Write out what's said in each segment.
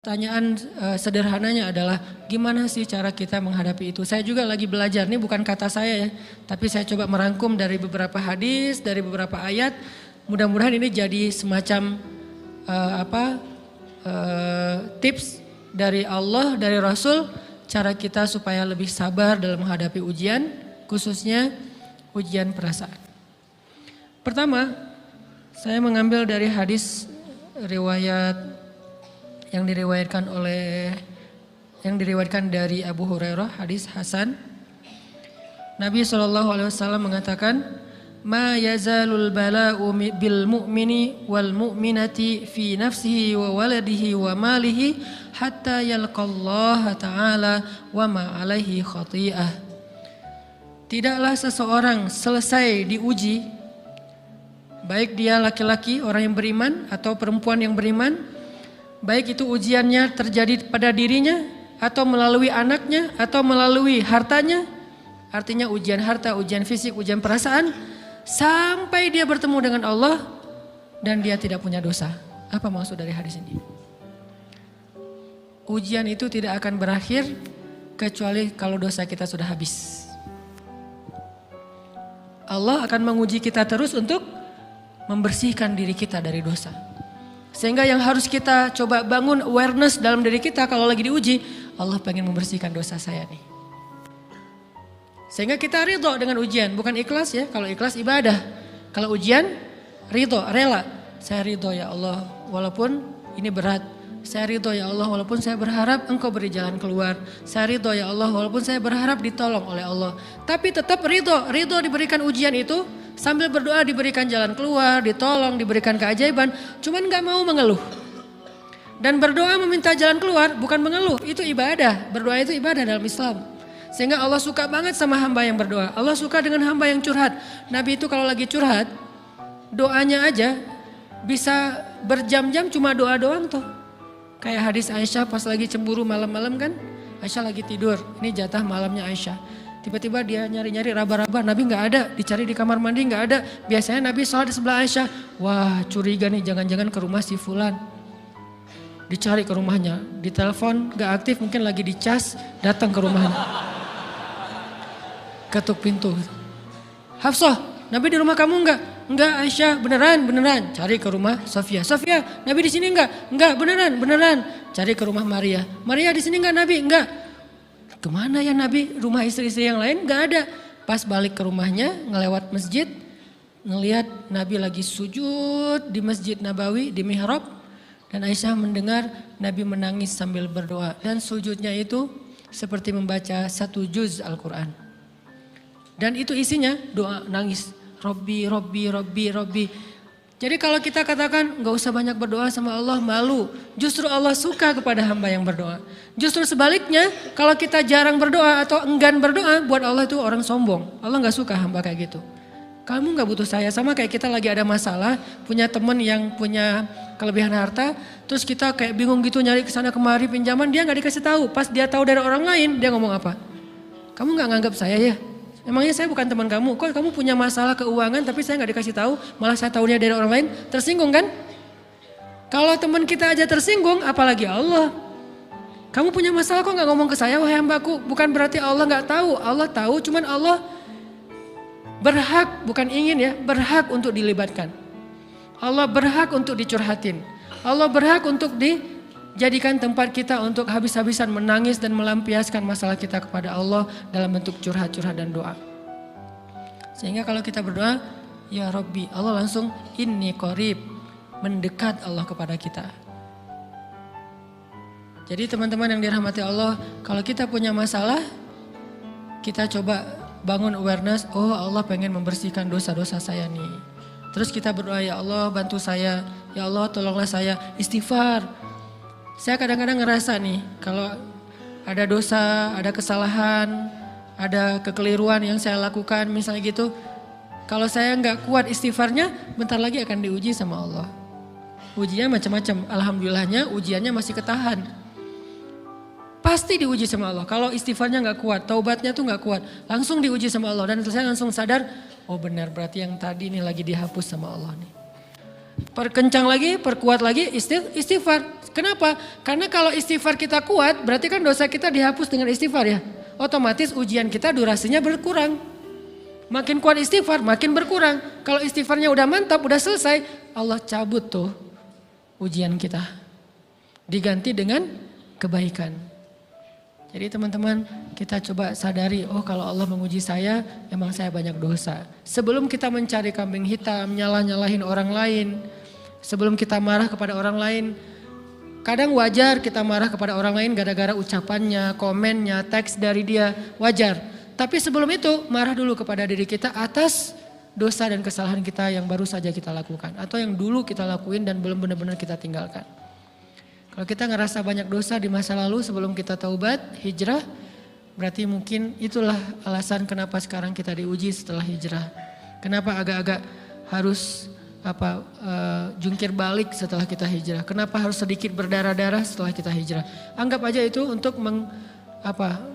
Pertanyaan sederhananya adalah gimana sih cara kita menghadapi itu? Saya juga lagi belajar, ini bukan kata saya ya, tapi saya coba merangkum dari beberapa hadis, dari beberapa ayat. Mudah-mudahan ini jadi semacam tips dari Allah, dari Rasul, cara kita supaya lebih sabar dalam menghadapi ujian, khususnya ujian perasaan. Pertama, saya mengambil dari hadis riwayat yang diriwayatkan dari Abu Hurairah, hadis Hasan. Nabi SAW mengatakan, "Ma yazalul bala'u bil mu'mini wal mu'minati fi nafsihi wa waladihi wa malihi hatta yalqallaha ta'ala wa ma alaihi khati'ah." Tidaklah seseorang selesai diuji, baik dia laki-laki, orang yang beriman, atau perempuan yang beriman, baik itu ujiannya terjadi pada dirinya, atau melalui anaknya, atau melalui hartanya. Artinya ujian harta, ujian fisik, ujian perasaan. Sampai dia bertemu dengan Allah dan dia tidak punya dosa. Apa maksud dari hadis ini? Ujian itu tidak akan berakhir kecuali kalau dosa kita sudah habis. Allah akan menguji kita terus untuk membersihkan diri kita dari dosa. Sehingga yang harus kita coba bangun awareness dalam diri kita kalau lagi diuji, Allah pengen membersihkan dosa saya nih. Sehingga kita ridho dengan ujian, bukan ikhlas ya. Kalau ikhlas ibadah, kalau ujian ridho, rela. Saya ridho ya Allah walaupun ini berat. Saya ridho ya Allah walaupun saya berharap Engkau beri jalan keluar. Saya ridho ya Allah walaupun saya berharap ditolong oleh Allah. Tapi tetap ridho diberikan ujian itu. Sambil berdoa diberikan jalan keluar, ditolong, diberikan keajaiban. Cuman gak mau mengeluh. Dan berdoa meminta jalan keluar bukan mengeluh, itu ibadah. Berdoa itu ibadah dalam Islam. Sehingga Allah suka banget sama hamba yang berdoa. Allah suka dengan hamba yang curhat. Nabi itu kalau lagi curhat, doanya aja bisa berjam-jam cuma doa doang tuh. Kayak hadis Aisyah pas lagi cemburu malam-malam kan. Aisyah lagi tidur, ini jatah malamnya Aisyah. Tiba-tiba dia nyari-nyari raba-raba, Nabi gak ada, dicari di kamar mandi gak ada. Biasanya Nabi sholat di sebelah Aisyah. Wah curiga nih, jangan-jangan ke rumah si fulan. Dicari ke rumahnya, ditelepon gak aktif, mungkin lagi dicas, datang ke rumahnya. Ketuk pintu. Hafsah, Nabi di rumah kamu enggak? Enggak Aisyah, beneran. Cari ke rumah Sofia. Sofia, Nabi di sini enggak? Enggak, beneran. Cari ke rumah Maria. Maria di sini enggak Nabi? Enggak. Kemana ya Nabi? Rumah istri-istri yang lain gak ada. Pas balik ke rumahnya, ngelewat masjid, ngelihat Nabi lagi sujud di Masjid Nabawi, di mihrab. Dan Aisyah mendengar Nabi menangis sambil berdoa. Dan sujudnya itu seperti membaca 1 juz Al-Quran. Dan itu isinya doa nangis. Robbi. Jadi kalau kita katakan gak usah banyak berdoa sama Allah, malu. Justru Allah suka kepada hamba yang berdoa. Justru sebaliknya kalau kita jarang berdoa atau enggan berdoa, buat Allah itu orang sombong. Allah gak suka hamba kayak gitu. Kamu gak butuh saya, sama kayak kita lagi ada masalah, punya teman yang punya kelebihan harta, terus kita kayak bingung gitu nyari kesana kemari pinjaman, dia gak dikasih tahu. Pas dia tahu dari orang lain, dia ngomong apa? Kamu gak nganggap saya ya? Emangnya saya bukan teman kamu? Kok kamu punya masalah keuangan tapi saya gak dikasih tahu, malah saya tahunya dari orang lain? Tersinggung kan? Kalau teman kita aja tersinggung, apalagi Allah. Kamu punya masalah kok gak ngomong ke saya, wahai hambaku? Bukan berarti Allah gak tahu, Allah tahu, cuman Allah berhak, bukan ingin ya, berhak untuk dilibatkan. Allah berhak untuk dicurhatin. Allah berhak untuk dijadikan tempat kita untuk habis-habisan menangis dan melampiaskan masalah kita kepada Allah dalam bentuk curhat-curhat dan doa. Sehingga kalau kita berdoa, ya Rabbi, Allah langsung inni qarib, mendekat Allah kepada kita. Jadi teman-teman yang dirahmati Allah, kalau kita punya masalah, kita coba bangun awareness, oh Allah pengen membersihkan dosa-dosa saya nih. Terus kita berdoa, ya Allah bantu saya, ya Allah tolonglah saya, istighfar. Saya kadang-kadang ngerasa nih, kalau ada dosa, ada kesalahan, ada kekeliruan yang saya lakukan misalnya gitu. Kalau saya nggak kuat istighfarnya, bentar lagi akan diuji sama Allah. Ujiannya macam-macam, alhamdulillahnya ujiannya masih ketahan. Pasti diuji sama Allah. Kalau istighfarnya nggak kuat, taubatnya tuh nggak kuat, langsung diuji sama Allah. Dan saya langsung sadar, oh benar berarti yang tadi ini lagi dihapus sama Allah nih. Perkencang lagi, perkuat lagi istighfar. Kenapa? Karena kalau istighfar kita kuat, berarti kan dosa kita dihapus dengan istighfar ya. Otomatis ujian kita durasinya berkurang. Makin kuat istighfar, makin berkurang. Kalau istighfarnya udah mantap, udah selesai, Allah cabut tuh ujian kita. Diganti dengan kebaikan. Jadi teman-teman, kita coba sadari, oh kalau Allah menguji saya, emang saya banyak dosa. Sebelum kita mencari kambing hitam, nyalah-nyalahin orang lain, sebelum kita marah kepada orang lain, kadang wajar kita marah kepada orang lain gara-gara ucapannya, komennya, teks dari dia, wajar. Tapi sebelum itu marah dulu kepada diri kita atas dosa dan kesalahan kita yang baru saja kita lakukan. Atau yang dulu kita lakuin dan belum benar-benar kita tinggalkan. Kalau kita ngerasa banyak dosa di masa lalu sebelum kita taubat, hijrah, berarti mungkin itulah alasan kenapa sekarang kita diuji setelah hijrah. Kenapa agak-agak harus jungkir balik setelah kita hijrah. Kenapa harus sedikit berdarah-darah setelah kita hijrah. Anggap aja itu untuk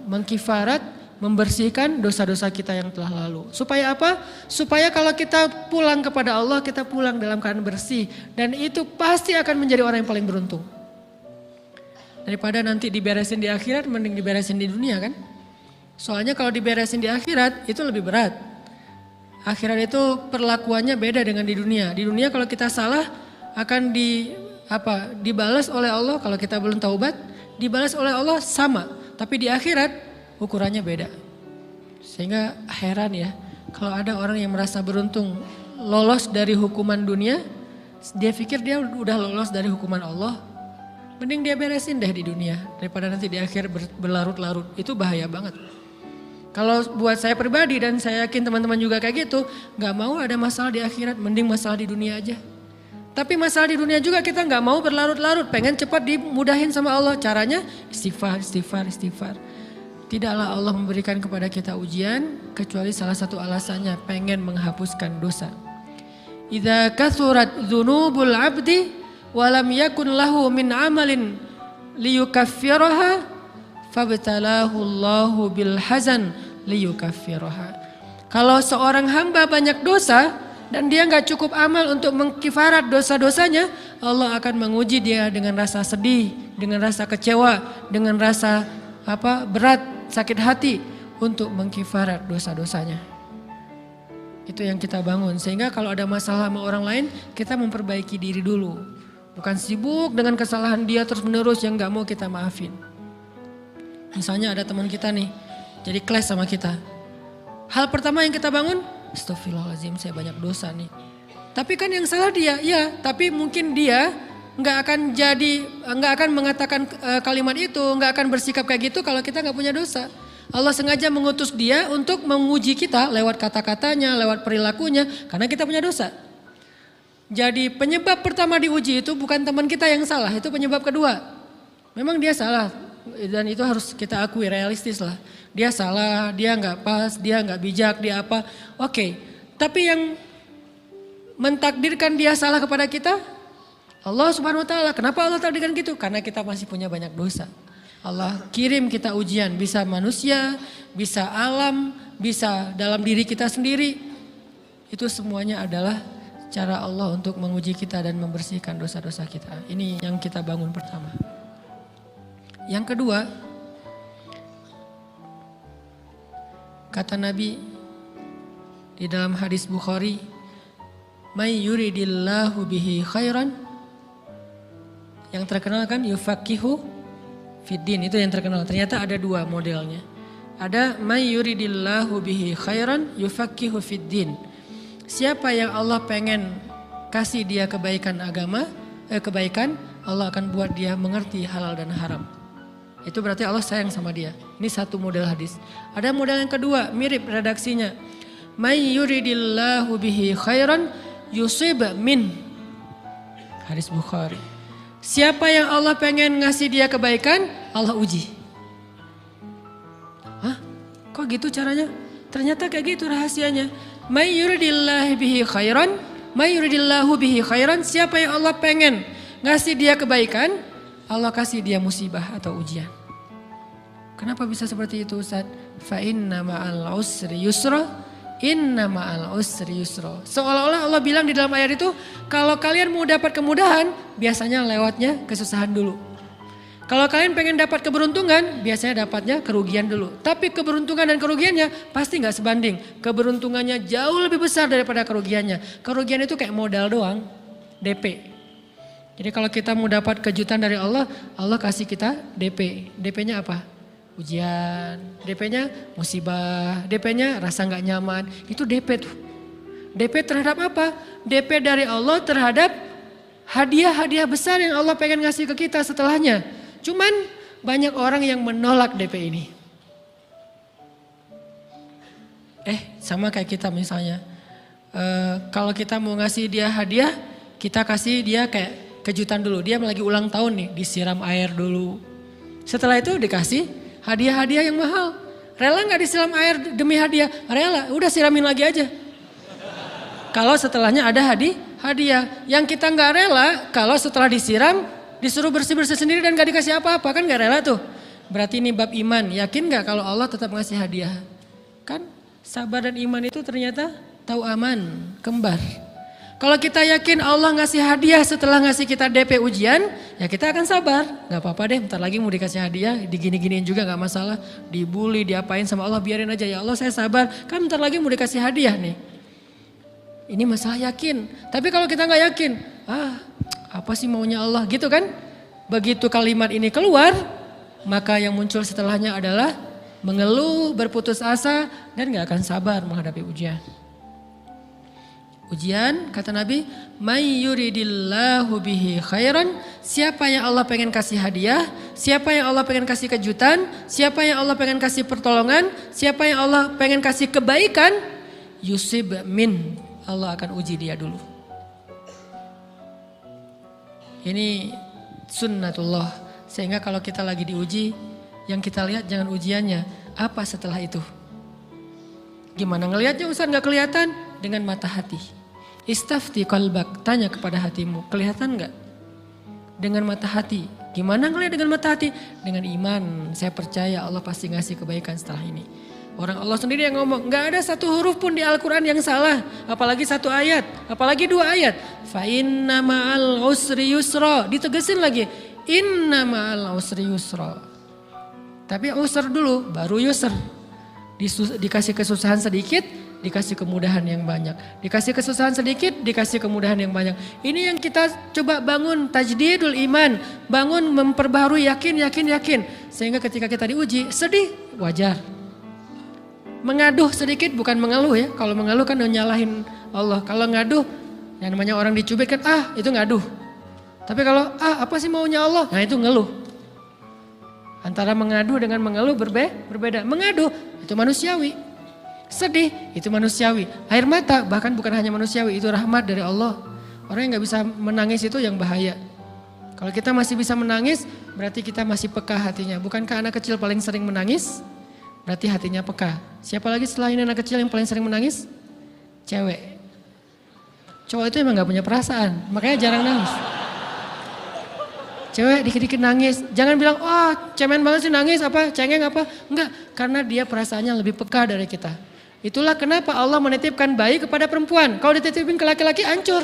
mengkifarat, membersihkan dosa-dosa kita yang telah lalu. Supaya apa? Supaya kalau kita pulang kepada Allah, kita pulang dalam keadaan bersih. Dan itu pasti akan menjadi orang yang paling beruntung. Daripada nanti diberesin di akhirat, mending diberesin di dunia kan. Soalnya kalau diberesin di akhirat itu lebih berat. Akhirat itu perlakuannya beda dengan di dunia. Di dunia kalau kita salah akan dibalas oleh Allah. Kalau kita belum taubat, dibalas oleh Allah sama. Tapi di akhirat ukurannya beda. Sehingga heran ya, kalau ada orang yang merasa beruntung lolos dari hukuman dunia, dia pikir dia udah lolos dari hukuman Allah. Mending dia beresin deh di dunia daripada nanti di akhir berlarut-larut. Itu bahaya banget. Kalau buat saya pribadi dan saya yakin teman-teman juga kayak gitu, gak mau ada masalah di akhirat, mending masalah di dunia aja. Tapi masalah di dunia juga kita gak mau berlarut-larut, pengen cepat dimudahin sama Allah. Caranya istighfar. Tidaklah Allah memberikan kepada kita ujian kecuali salah satu alasannya pengen menghapuskan dosa. Idza kathurat dzunubul 'abdi wa lam yakun lahu min 'amalin liyukaffiraha fabtalahu Allahu bil hazan liyukaffiraha. Kalau seorang hamba banyak dosa dan dia enggak cukup amal untuk mengkifarat dosa-dosanya, Allah akan menguji dia dengan rasa sedih, dengan rasa kecewa, dengan rasa berat, sakit hati untuk mengkifarat dosa-dosanya. Itu yang kita bangun. Sehingga kalau ada masalah sama orang lain, kita memperbaiki diri dulu. Bukan sibuk dengan kesalahan dia terus menerus yang gak mau kita maafin. Misalnya ada teman kita nih, jadi clash sama kita. Hal pertama yang kita bangun, astagfirullahaladzim saya banyak dosa nih. Tapi kan yang salah dia, ya tapi mungkin dia nggak akan mengatakan kalimat itu, nggak akan bersikap kayak gitu kalau kita nggak punya dosa. Allah sengaja mengutus dia untuk menguji kita lewat kata-katanya, lewat perilakunya, karena kita punya dosa. Jadi penyebab pertama diuji itu bukan teman kita yang salah, itu penyebab kedua. Memang dia salah dan itu harus kita akui, realistis lah. Dia salah, dia nggak pas, dia nggak bijak, dia apa. Oke, tapi yang mentakdirkan dia salah kepada kita Allah Subhanahu wa taala. Kenapa Allah takdirkan gitu? Karena kita masih punya banyak dosa. Allah kirim kita ujian, bisa manusia, bisa alam, bisa dalam diri kita sendiri. Itu semuanya adalah cara Allah untuk menguji kita dan membersihkan dosa-dosa kita. Ini yang kita bangun pertama. Yang kedua, kata Nabi di dalam hadis Bukhari, "May yuridillahu bihi khairan." Yang terkenal kan yufaqihu fiddin, itu yang terkenal. Ternyata ada dua modelnya. Ada may yuridillahu bihi khairan yufaqihu fiddin. Siapa yang Allah pengen kasih dia kebaikan agama, kebaikan, Allah akan buat dia mengerti halal dan haram. Itu berarti Allah sayang sama dia. Ini satu model hadis. Ada model yang kedua, mirip redaksinya. May yuridillahu bihi khairan yusib min. Hadis Bukhari. Siapa yang Allah pengen ngasih dia kebaikan, Allah uji. Hah? Kok gitu caranya? Ternyata kayak gitu rahasianya. May yuridillahu bihi khairan, may yuridillahu bihi khairan. Siapa yang Allah pengen ngasih dia kebaikan, Allah kasih dia musibah atau ujian. Kenapa bisa seperti itu Ustaz? Fa inna ma'al usri yusra, Inna ma'al usri yusra. Seolah-olah Allah bilang di dalam ayat itu, kalau kalian mau dapat kemudahan, biasanya lewatnya kesusahan dulu. Kalau kalian pengen dapat keberuntungan, biasanya dapatnya kerugian dulu. Tapi keberuntungan dan kerugiannya pasti gak sebanding. Keberuntungannya jauh lebih besar daripada kerugiannya. Kerugian itu kayak modal doang, DP. Jadi kalau kita mau dapat kejutan dari Allah, Allah kasih kita DP. DP-nya apa? Ujian, DP-nya musibah, DP-nya rasa gak nyaman. Itu DP tuh. DP terhadap apa? DP dari Allah terhadap hadiah-hadiah besar yang Allah pengen ngasih ke kita setelahnya. Cuman banyak orang yang menolak DP ini. Sama kayak kita misalnya. Kalau kita mau ngasih dia hadiah, kita kasih dia kayak kejutan dulu. Dia lagi ulang tahun nih, disiram air dulu. Setelah itu dikasih hadiah-hadiah yang mahal. Rela gak disiram air demi hadiah? Rela, udah siramin lagi aja. Kalau setelahnya ada hadiah. Yang kita gak rela, kalau setelah disiram, disuruh bersih-bersih sendiri dan gak dikasih apa-apa, kan gak rela tuh. Berarti ini bab iman. Yakin gak kalau Allah tetap ngasih hadiah? Kan sabar dan iman itu ternyata tahu aman, kembar. Kalau kita yakin Allah ngasih hadiah setelah ngasih kita DP ujian, ya kita akan sabar. Gak apa-apa deh, bentar lagi mau dikasih hadiah, digini-giniin juga gak masalah. Dibully, diapain sama Allah, biarin aja. Ya Allah saya sabar, kan bentar lagi mau dikasih hadiah nih. Ini masalah yakin. Tapi kalau kita gak yakin, apa sih maunya Allah gitu kan? Begitu kalimat ini keluar, maka yang muncul setelahnya adalah mengeluh, berputus asa, dan gak akan sabar menghadapi ujian. Ujian, kata Nabi, may yuridillahu bihi khairan, siapa yang Allah pengen kasih hadiah, siapa yang Allah pengen kasih kejutan, siapa yang Allah pengen kasih pertolongan, siapa yang Allah pengen kasih kebaikan, yusib min, Allah akan uji dia dulu. Ini sunnatullah, sehingga kalau kita lagi diuji, yang kita lihat jangan ujiannya, apa setelah itu. Gimana ngelihatnya Ustaz gak kelihatan? Dengan mata hati. Istafti qalbak, tanya kepada hatimu, kelihatan gak? Dengan mata hati. Gimana ngelihat dengan mata hati? Dengan iman, saya percaya Allah pasti ngasih kebaikan setelah ini. Orang Allah sendiri yang ngomong, gak ada satu huruf pun di Al-Quran yang salah. Apalagi satu ayat, apalagi dua ayat. Fa inna ma'al usri yusra, ditegesin lagi. Inna ma'al usri yusra. Tapi usr dulu, baru yusr. Dikasih kesusahan sedikit, dikasih kemudahan yang banyak. Dikasih kesusahan sedikit, dikasih kemudahan yang banyak. Ini yang kita coba bangun tajdidul iman. Bangun memperbaharui yakin. Sehingga ketika kita diuji, sedih, wajar. Mengaduh sedikit bukan mengeluh ya. Kalau mengeluh kan nyalahin Allah. Kalau ngaduh, yang namanya orang dicubit kan itu ngaduh. Tapi kalau apa sih maunya Allah? Nah itu ngeluh. Antara mengadu dengan mengeluh berbeda. Mengadu itu manusiawi. Sedih itu manusiawi. Air mata bahkan bukan hanya manusiawi, itu rahmat dari Allah. Orang yang gak bisa menangis itu yang bahaya. Kalau kita masih bisa menangis, berarti kita masih peka hatinya. Bukankah anak kecil paling sering menangis? Berarti hatinya peka. Siapa lagi selain anak kecil yang paling sering menangis? Cewek. Cowok itu emang gak punya perasaan, makanya jarang nangis. Cewek dikit-dikit nangis, jangan bilang, cemen banget sih nangis, cengeng apa. Enggak, karena dia perasaannya lebih peka dari kita. Itulah kenapa Allah menitipkan bayi kepada perempuan. Kalau dititipin ke laki-laki hancur.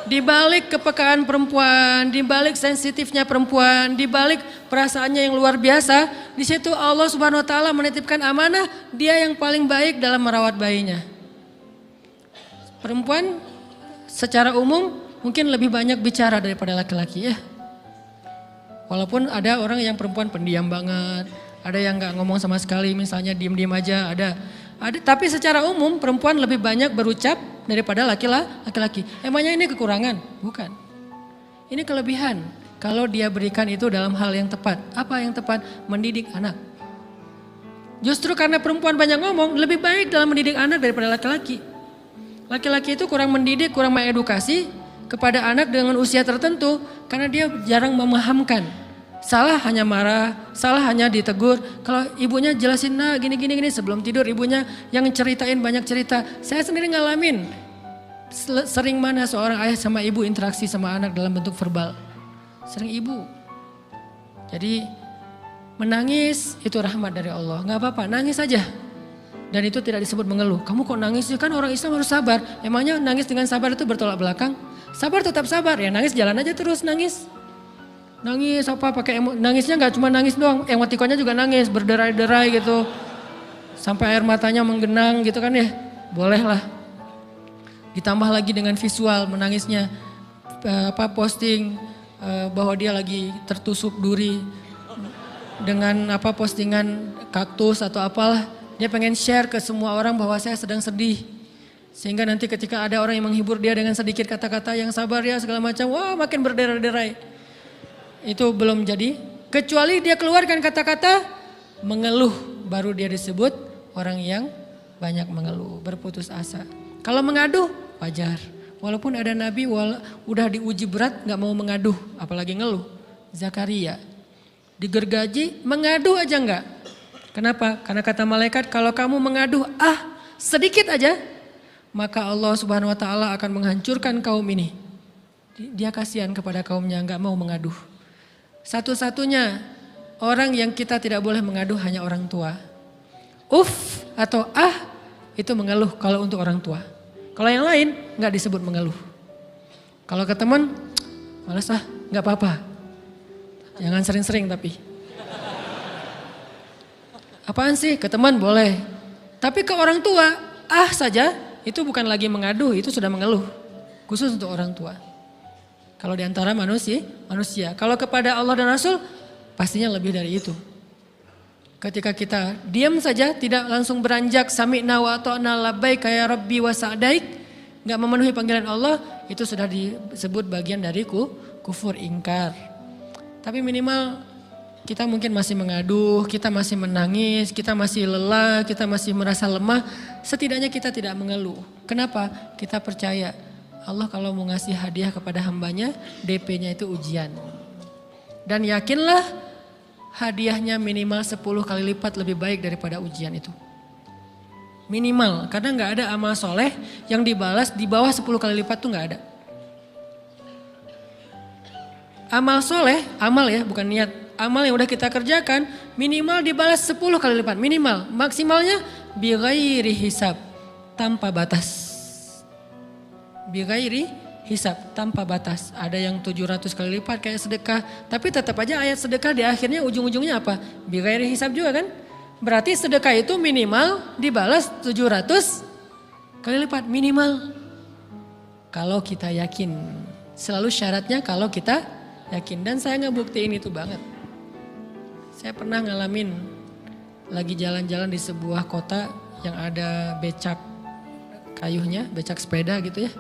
Di balik kepekaan perempuan, di balik sensitifnya perempuan, di balik perasaannya yang luar biasa, di situ Allah Subhanahu wa taala menitipkan amanah, dia yang paling baik dalam merawat bayinya. Perempuan secara umum mungkin lebih banyak bicara daripada laki-laki ya. Walaupun ada orang yang perempuan pendiam banget, ada yang nggak ngomong sama sekali, misalnya diem-diem aja, ada. Tapi secara umum perempuan lebih banyak berucap daripada laki-laki. Emangnya ini kekurangan? Bukan. Ini kelebihan. Kalau dia berikan itu dalam hal yang tepat. Apa yang tepat? Mendidik anak. Justru karena perempuan banyak ngomong, lebih baik dalam mendidik anak daripada laki-laki. Laki-laki itu kurang mendidik, kurang mengedukasi kepada anak dengan usia tertentu karena dia jarang memahamkan. Salah hanya marah, salah hanya ditegur. Kalau ibunya jelasin gini sebelum tidur ibunya yang ceritain banyak cerita. Saya sendiri ngalamin sering mana seorang ayah sama ibu interaksi sama anak dalam bentuk verbal. Sering ibu. Jadi menangis itu rahmat dari Allah. Gak apa-apa, nangis aja. Dan itu tidak disebut mengeluh. Kamu kok nangis sih? Kan orang Islam harus sabar. Emangnya nangis dengan sabar itu bertolak belakang? Sabar tetap sabar, ya nangis jalan aja terus nangis. Nangis apa pakai nangisnya nggak cuma nangis doang, emotikonnya juga nangis, berderai-derai gitu. Sampai air matanya menggenang gitu kan ya. Boleh lah. Ditambah lagi dengan visual menangisnya, posting bahwa dia lagi tertusuk duri dengan postingan kaktus atau apalah. Dia pengen share ke semua orang bahwa saya sedang sedih. Sehingga nanti ketika ada orang yang menghibur dia dengan sedikit kata-kata yang sabar ya segala macam, wah makin berderai-derai. Itu belum jadi. Kecuali dia keluarkan kata-kata mengeluh, baru dia disebut orang yang banyak mengeluh, berputus asa. Kalau mengaduh wajar. Walaupun ada nabi udah diuji berat gak mau mengaduh, apalagi ngeluh. Zakaria digergaji mengadu aja enggak. Kenapa? Karena kata malaikat kalau kamu mengaduh sedikit aja, maka Allah Subhanahu wa taala akan menghancurkan kaum ini. Dia kasihan kepada kaumnya, enggak mau mengaduh. Satu-satunya orang yang kita tidak boleh mengaduh hanya orang tua. Atau itu mengeluh kalau untuk orang tua. Kalau yang lain enggak disebut mengeluh. Kalau ke teman, malas enggak apa-apa. Jangan sering-sering tapi. Apaan sih? Ke teman boleh. Tapi ke orang tua, saja itu bukan lagi mengaduh, itu sudah mengeluh. Khusus untuk orang tua. Kalau di antara manusia. Kalau kepada Allah dan Rasul, pastinya lebih dari itu. Ketika kita diam saja, tidak langsung beranjak sami'na wa ata'na labbaika ya rabbi wa sa'daik, enggak memenuhi panggilan Allah, itu sudah disebut bagian dari kufur ingkar. Tapi minimal kita mungkin masih mengaduh, kita masih menangis, kita masih lelah, kita masih merasa lemah. Setidaknya kita tidak mengeluh. Kenapa? Kita percaya Allah kalau mau ngasih hadiah kepada hambanya, DP-nya itu ujian. Dan yakinlah hadiahnya minimal 10 kali lipat lebih baik daripada ujian itu. Minimal, karena gak ada amal soleh yang dibalas di bawah 10 kali lipat tuh gak ada. Amal soleh, amal ya bukan niat. Amal yang udah kita kerjakan minimal dibalas 10 kali lipat. Minimal, maksimalnya bighairi hisab, tanpa batas. Bighairi hisab, tanpa batas. Ada yang 700 kali lipat kayak sedekah. Tapi tetap aja ayat sedekah di akhirnya ujung-ujungnya apa? Bighairi hisab juga kan? Berarti sedekah itu minimal dibalas 700 kali lipat. Minimal. Kalau kita yakin. Selalu syaratnya kalau kita yakin. Dan saya ngebuktiin itu banget. Saya pernah ngalamin lagi jalan-jalan di sebuah kota yang ada becak kayuhnya, becak sepeda gitu ya.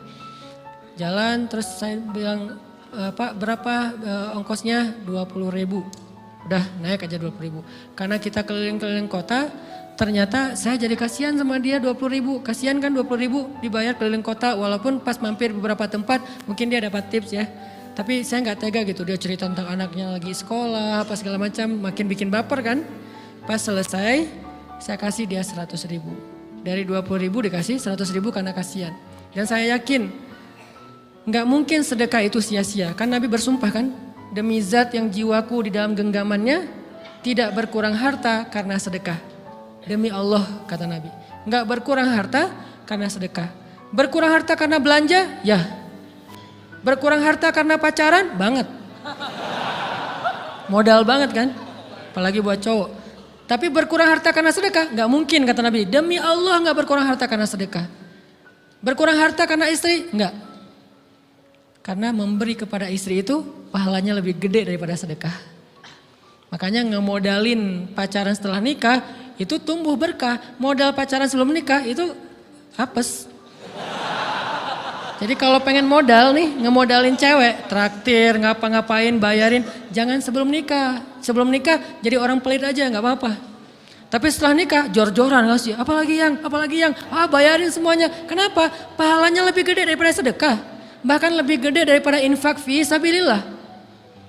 Jalan terus saya bilang, Pak berapa ongkosnya? 20.000. Udah naik aja 20.000. Karena kita keliling-keliling kota, ternyata saya jadi kasihan sama dia 20.000. Kasihan kan 20.000 dibayar keliling kota walaupun pas mampir beberapa tempat mungkin dia dapat tips ya. Tapi saya nggak tega gitu, dia cerita tentang anaknya lagi sekolah, apa segala macam, makin bikin baper kan. Pas selesai, saya kasih dia 100.000. Dari 20.000 dikasih 100.000 karena kasihan. Dan saya yakin, nggak mungkin sedekah itu sia-sia. Kan Nabi bersumpah kan, demi zat yang jiwaku di dalam genggamannya, tidak berkurang harta karena sedekah. Demi Allah kata Nabi, nggak berkurang harta karena sedekah. Berkurang harta karena belanja? Ya. Berkurang harta karena pacaran? Banget. Modal banget kan? Apalagi buat cowok. Tapi berkurang harta karena sedekah? Gak mungkin kata Nabi. Demi Allah gak berkurang harta karena sedekah. Berkurang harta karena istri? Enggak. Karena memberi kepada istri itu pahalanya lebih gede daripada sedekah. Makanya ngemodalin pacaran setelah nikah itu tumbuh berkah. Modal pacaran sebelum nikah itu apes. Jadi kalau pengen modal nih, ngemodalin cewek, traktir, ngapa-ngapain, bayarin, jangan sebelum nikah. Sebelum nikah jadi orang pelit aja, nggak apa-apa. Tapi setelah nikah, jor-joran ngasih, apalagi yang, bayarin semuanya. Kenapa? Pahalanya lebih gede daripada sedekah. Bahkan lebih gede daripada infak fi sabilillah.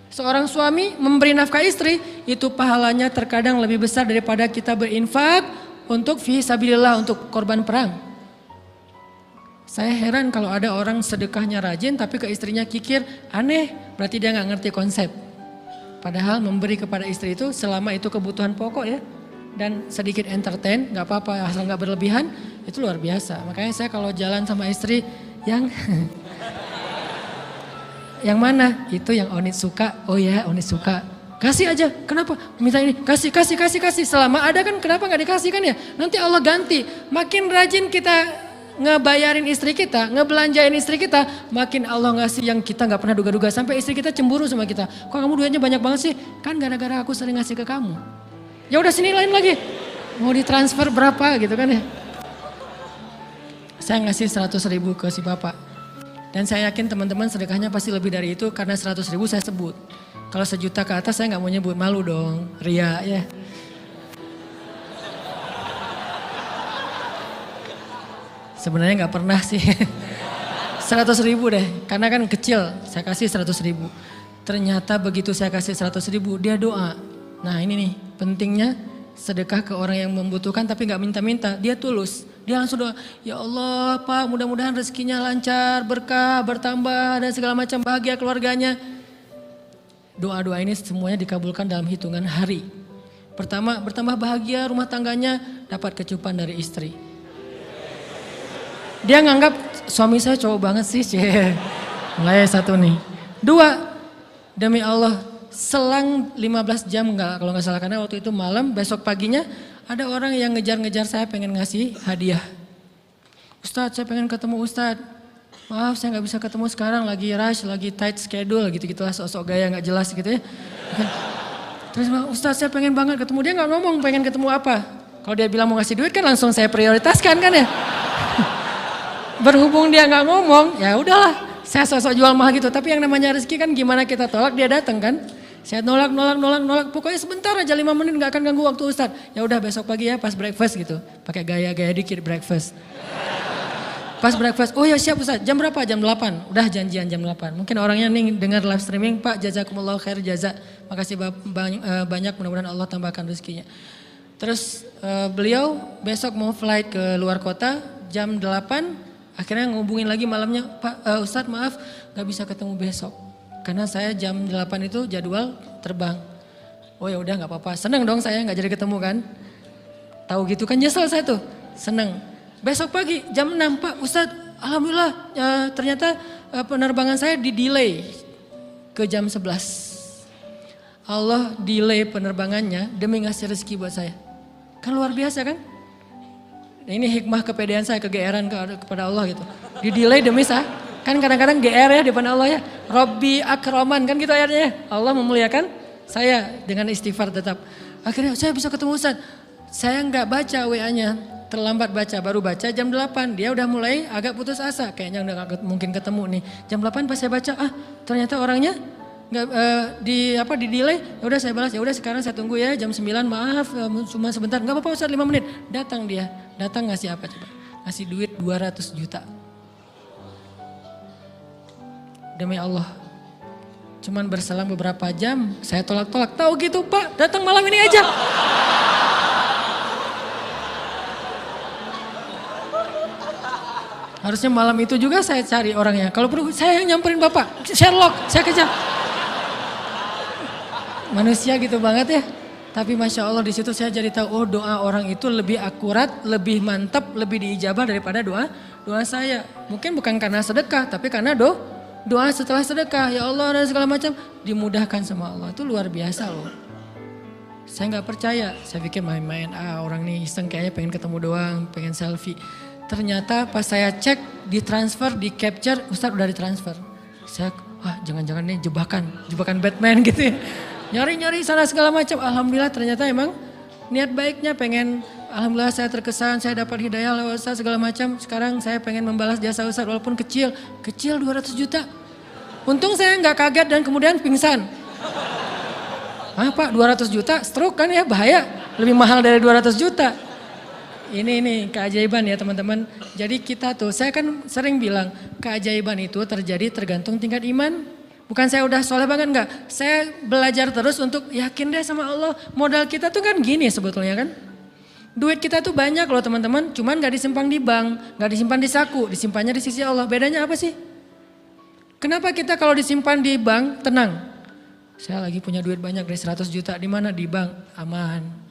Seorang suami memberi nafkah istri, itu pahalanya terkadang lebih besar daripada kita berinfak untuk fi sabilillah, untuk korban perang. Saya heran kalau ada orang sedekahnya rajin tapi ke istrinya kikir, aneh, berarti dia gak ngerti konsep. Padahal memberi kepada istri itu selama itu kebutuhan pokok ya, dan sedikit entertain, nggak apa-apa asal nggak berlebihan, itu luar biasa. Makanya saya kalau jalan sama istri yang yang mana? Itu yang Onit suka. Oh ya, Onit suka. Kasih aja. Kenapa? Minta ini. Kasih. Selama ada kan kenapa nggak dikasih kan ya? Nanti Allah ganti. Makin rajin kita ngebayarin istri kita, ngebelanjain istri kita, makin Allah ngasih yang kita nggak pernah duga-duga. Sampai istri kita cemburu sama kita. Kok kamu duitnya banyak banget sih? Kan gara-gara aku sering ngasih ke kamu. Ya udah sini lain lagi. Mau ditransfer berapa gitu kan ya. Saya ngasih 100.000 ke si bapak. Dan saya yakin teman-teman sedekahnya pasti lebih dari itu karena 100.000 saya sebut. Kalau 1 juta ke atas saya nggak mau nyebut, malu dong, ria ya. Sebenarnya nggak pernah sih. 100.000 deh, karena kan kecil, saya kasih 100.000. Ternyata begitu saya kasih 100.000, dia doa. Nah ini nih pentingnya sedekah ke orang yang membutuhkan tapi nggak minta-minta, dia tulus. Dia langsung doa, ya Allah Pak mudah-mudahan rezekinya lancar, berkah, bertambah dan segala macam bahagia keluarganya. Doa-doa ini semuanya dikabulkan dalam hitungan hari. Pertama bertambah bahagia rumah tangganya, dapat kecupan dari istri. Dia nganggap suami saya cowok banget sih. Mulai 1 nih. 2, demi Allah selang 15 jam kalau nggak salah karena waktu itu malam, besok paginya ada orang yang ngejar-ngejar saya pengen ngasih hadiah. Ustadz saya pengen ketemu Ustadz. Maaf saya nggak bisa ketemu sekarang lagi rush, lagi tight schedule gitu-gitulah sok-sok gaya nggak jelas gitu ya. Terus Ustadz saya pengen banget ketemu, dia nggak ngomong pengen ketemu apa. Kalau dia bilang mau ngasih duit kan langsung saya prioritaskan kan ya. Berhubung dia nggak ngomong, ya udahlah, saya sosok jual mahal gitu. Tapi yang namanya rezeki kan gimana kita tolak, dia datang kan. Saya nolak. Pokoknya sebentar aja 5 menit nggak akan ganggu waktu Ustadz. Ya udah besok pagi ya pas breakfast gitu, pakai gaya-gaya dikit breakfast. Pas breakfast, oh ya siap Ustadz. Jam berapa? Jam 8. Udah janjian jam 8. Mungkin orangnya nih dengar live streaming, Pak jazakumullah khair jaza. Makasih banyak, mudah-mudahan Allah tambahkan rezekinya. Terus beliau besok mau flight ke luar kota jam 8. Akhirnya ngubungin lagi malamnya, Pak Ustadz maaf gak bisa ketemu besok. Karena saya jam 8 itu jadwal terbang. Oh ya udah gak apa-apa, seneng dong saya gak jadi ketemu kan. Tahu gitu kan nyesel saya tuh, seneng. Besok pagi jam 6, Pak Ustadz alhamdulillah ternyata penerbangan saya di delay ke jam 11. Allah delay penerbangannya demi ngasih rezeki buat saya. Kan luar biasa kan. Ini hikmah kepedean saya, kegeeran kepada Allah gitu. Di delay demi saya. Kan kadang-kadang GR ya di depan Allah ya. Robbi akroman kan gitu ayatnya. Allah memuliakan saya dengan istighfar tetap. Akhirnya saya bisa ketemu Ustadz. Saya nggak baca WA-nya. Terlambat baca, baru baca jam 8. Dia udah mulai agak putus asa. Kayaknya udah gak mungkin ketemu nih. Jam 8 pas saya baca, ternyata orangnya nggak di delay. Ya udah saya balas, ya udah sekarang saya tunggu ya jam 9 maaf cuma sebentar. Nggak apa-apa Ustadz 5 menit. Datang dia. Datang ngasih apa coba? Ngasih duit 200 juta. Demi Allah. Cuman berselang beberapa jam, saya tolak-tolak. Tahu gitu Pak, datang malam ini aja. Harusnya malam itu juga saya cari orangnya. Kalau perlu saya yang nyamperin Bapak. Sherlock, saya kejar. Manusia gitu banget ya. Tapi Masya Allah di situ saya jadi tahu, oh doa orang itu lebih akurat, lebih mantap, lebih diijabah daripada doa saya. Mungkin bukan karena sedekah, tapi karena doa setelah sedekah. Ya Allah dan segala macam dimudahkan sama Allah. Itu luar biasa loh. Saya nggak percaya, saya pikir main-main. Orang nih iseng kayaknya pengen ketemu doang, pengen selfie. Ternyata pas saya cek, ditransfer, di capture, Ustadz udah ditransfer. Saya, jangan-jangan nih jebakan Batman gitu ya. Nyari-nyari sana segala macam. Alhamdulillah ternyata emang niat baiknya pengen, alhamdulillah saya terkesan, saya dapat hidayah lewat Ustadz segala macam. Sekarang saya pengen membalas jasa Ustadz walaupun kecil 200 juta. Untung saya nggak kaget dan kemudian pingsan. Pak 200 juta stroke kan ya bahaya, lebih mahal dari 200 juta. Ini keajaiban ya teman-teman. Jadi kita tuh, saya kan sering bilang keajaiban itu terjadi tergantung tingkat iman. Bukan saya udah soleh banget enggak. Saya belajar terus untuk yakin deh sama Allah. Modal kita tuh kan gini sebetulnya kan. Duit kita tuh banyak loh teman-teman. Cuman gak disimpan di bank, gak disimpan di saku. Disimpannya di sisi Allah. Bedanya apa sih? Kenapa kita kalau disimpan di bank tenang? Saya lagi punya duit banyak dari 100 juta. Di mana? Di bank. Aman.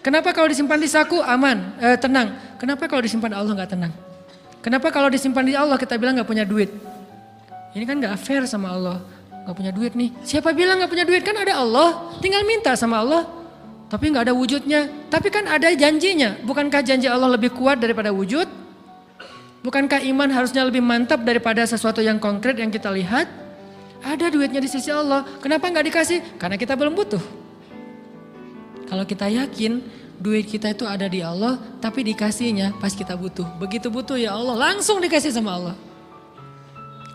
Kenapa kalau disimpan di saku aman, tenang? Kenapa kalau disimpan Allah nggak tenang? Kenapa kalau disimpan di Allah kita bilang nggak punya duit? Ini kan nggak fair sama Allah. Nggak punya duit nih. Siapa bilang nggak punya duit? Kan ada Allah. Tinggal minta sama Allah. Tapi nggak ada wujudnya. Tapi kan ada janjinya. Bukankah janji Allah lebih kuat daripada wujud? Bukankah iman harusnya lebih mantap daripada sesuatu yang konkret yang kita lihat? Ada duitnya di sisi Allah. Kenapa nggak dikasih? Karena kita belum butuh. Kalau kita yakin duit kita itu ada di Allah, tapi dikasihnya pas kita butuh. Begitu butuh ya Allah langsung dikasih sama Allah.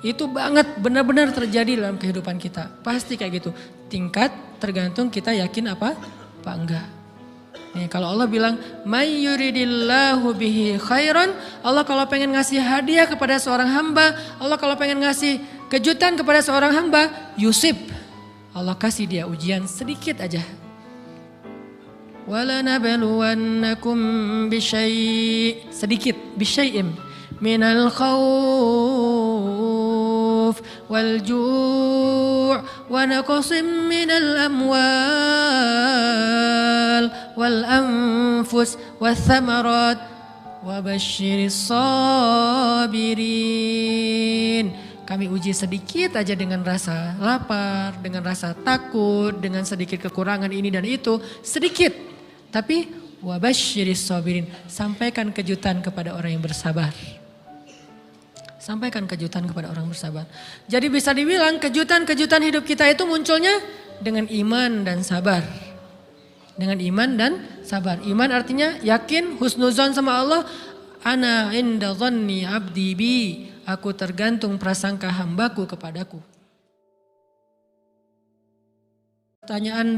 Itu banget benar-benar terjadi dalam kehidupan kita. Pasti kayak gitu. Tingkat tergantung kita yakin apa enggak. Nih kalau Allah bilang, "May yuridillahu bihi khairan", Allah kalau pengen ngasih hadiah kepada seorang hamba, Allah kalau pengen ngasih kejutan kepada seorang hamba, yusib. Allah kasih dia ujian sedikit aja. وَلَنَبْلُوَنَّكُمْ بِشَيْءٍ sedikit bisyai'im minal khawf wal ju' wa naqsim minal amwal wal anfus wath thamarat wa basyiris sabirin. Kami uji sedikit aja dengan rasa lapar, dengan rasa takut, dengan sedikit kekurangan ini dan itu, sedikit. Tapi wabasyiris sabirin, sampaikan kejutan kepada orang yang bersabar. Sampaikan kejutan kepada orang bersabar. Jadi bisa dibilang kejutan-kejutan hidup kita itu munculnya dengan iman dan sabar. Dengan iman dan sabar. Iman artinya yakin, husnuzon sama Allah. Ana inda dhanni abdi bi. Aku tergantung prasangka hambaku kepadaku. Pertanyaan